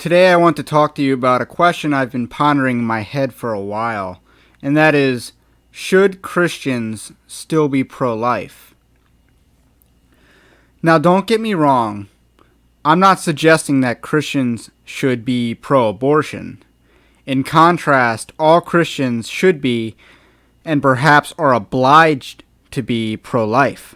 Today I want to talk to you about a question I've been pondering in my head for a while, and that is, should Christians still be pro-life? Now don't get me wrong, I'm not suggesting that Christians should be pro-abortion. In contrast, all Christians should be, and perhaps are obliged to be, pro-life.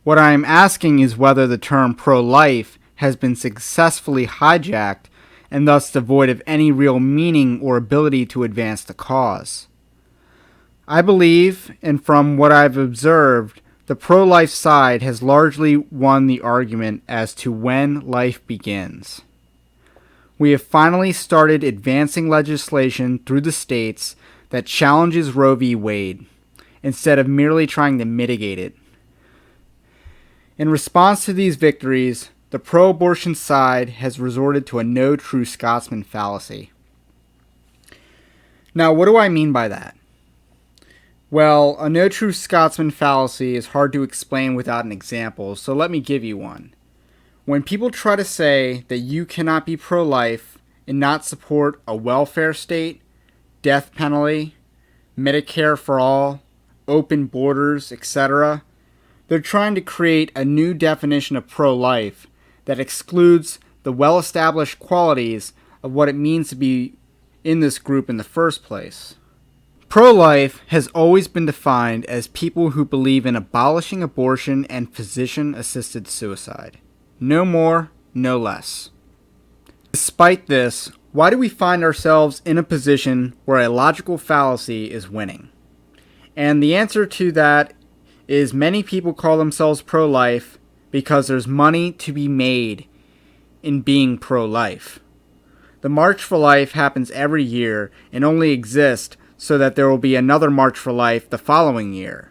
What I am asking is whether the term pro-life has been successfully hijacked and thus devoid of any real meaning or ability to advance the cause. I believe, and from what I've observed, the pro-life side has largely won the argument as to when life begins. We have finally started advancing legislation through the states that challenges Roe v. Wade, instead of merely trying to mitigate it. In response to these victories, the pro-abortion side has resorted to a no true Scotsman fallacy. Now, what do I mean by that? Well, a no true Scotsman fallacy is hard to explain without an example, so let me give you one. When people try to say that you cannot be pro-life and not support a welfare state, death penalty, Medicare for all, open borders, etc., they're trying to create a new definition of pro-life that excludes the well-established qualities of what it means to be in this group in the first place. Pro-life has always been defined as people who believe in abolishing abortion and physician-assisted suicide. No more, no less. Despite this, why do we find ourselves in a position where a logical fallacy is winning? And the answer to that is many people call themselves pro-life because there's money to be made in being pro-life. The March for Life happens every year and only exists so that there will be another March for Life the following year.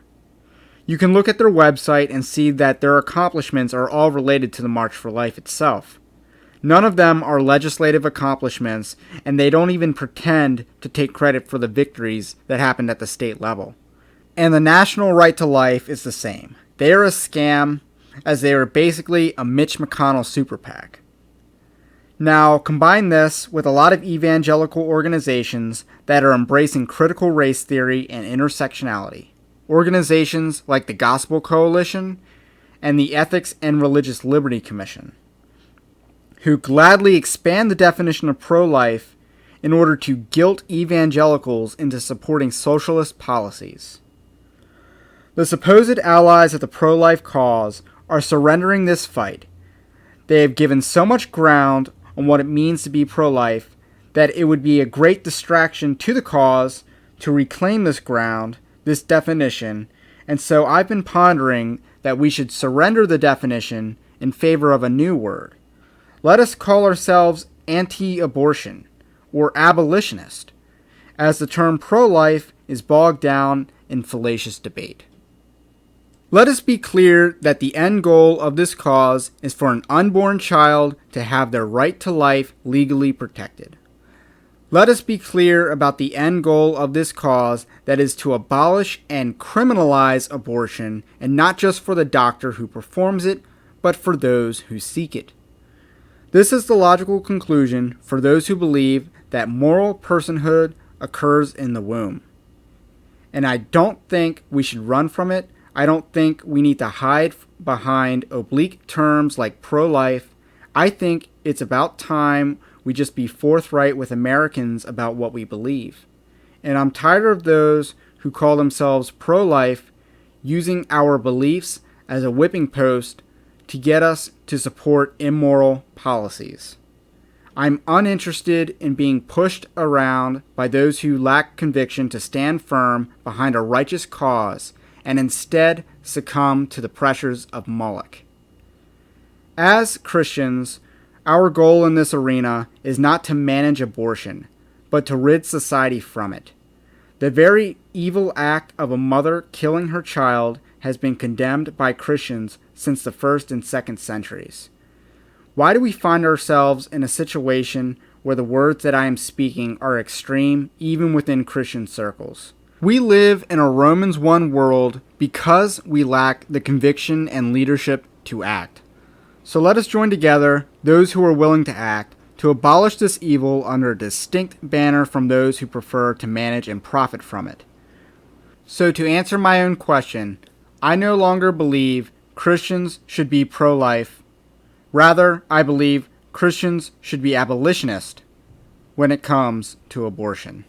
You can look at their website and see that their accomplishments are all related to the March for Life itself. None of them are legislative accomplishments, and they don't even pretend to take credit for the victories that happened at the state level. And the National Right to Life is the same. They are a scam, as they are basically a Mitch McConnell super PAC. Now, combine this with a lot of evangelical organizations that are embracing critical race theory and intersectionality. Organizations like the Gospel Coalition and the Ethics and Religious Liberty Commission, who gladly expand the definition of pro-life in order to guilt evangelicals into supporting socialist policies. The supposed allies of the pro-life cause are surrendering this fight. They have given so much ground on what it means to be pro-life that it would be a great distraction to the cause to reclaim this ground, this definition, and so I've been pondering that we should surrender the definition in favor of a new word. Let us call ourselves anti-abortion or abolitionist, as the term pro-life is bogged down in fallacious debate. Let us be clear that the end goal of this cause is for an unborn child to have their right to life legally protected. Let us be clear about the end goal of this cause, that is to abolish and criminalize abortion, and not just for the doctor who performs it, but for those who seek it. This is the logical conclusion for those who believe that moral personhood occurs in the womb. And I don't think we should run from it. I don't think we need to hide behind oblique terms like pro-life. I think it's about time we just be forthright with Americans about what we believe. And I'm tired of those who call themselves pro-life using our beliefs as a whipping post to get us to support immoral policies. I'm uninterested in being pushed around by those who lack conviction to stand firm behind a righteous cause and instead succumb to the pressures of Moloch. As Christians, our goal in this arena is not to manage abortion, but to rid society from it. The very evil act of a mother killing her child has been condemned by Christians since the 1st and 2nd centuries. Why do we find ourselves in a situation where the words that I am speaking are extreme even within Christian circles? We live in a Romans 1 world because we lack the conviction and leadership to act. So let us join together, those who are willing to act, to abolish this evil under a distinct banner from those who prefer to manage and profit from it. So to answer my own question, I no longer believe Christians should be pro-life. Rather, I believe Christians should be abolitionists when it comes to abortion.